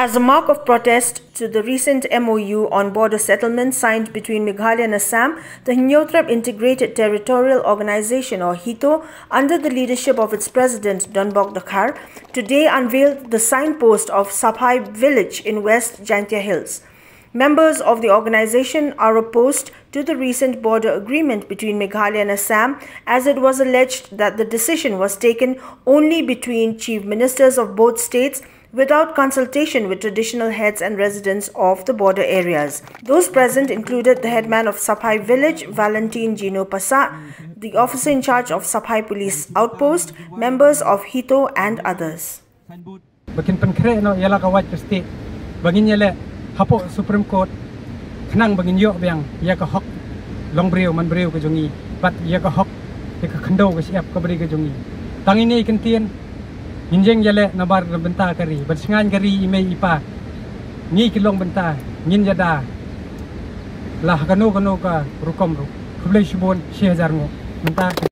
As a mark of protest to the recent MoU on border settlement signed between Meghalaya and Assam, the HYNNIEWTREP Integrated Territorial Organization or HITO, under the leadership of its president DONBOK DKHAR, today unveiled the signpost of SAPHAI village in West JAINTIA Hills. Members of the organization are opposed to the recent border agreement between Meghalaya and Assam, as it was alleged that the decision was taken only between chief ministers of both states without consultation with traditional heads and residents of the border areas. Those present included the headman of SAPHAI village, Valentine Gino Pasa, the officer in charge of SAPHAI police outpost, members of HITO and others. Bakin penkre no yala kawat state bagin yala hapo Supreme Court kenang bagin yo biang ya ka hok long breu man breu ke jongi bat ya ka hok ya ka khando ke siap ka beri ke jongi tang ini kentien Ninjeng jale nabar benta kari, bersengan kari ime ipa, ni kilong benta, ngin jada, lah kano ka rukom ru, kublai shibon 6,000 ngo, benta.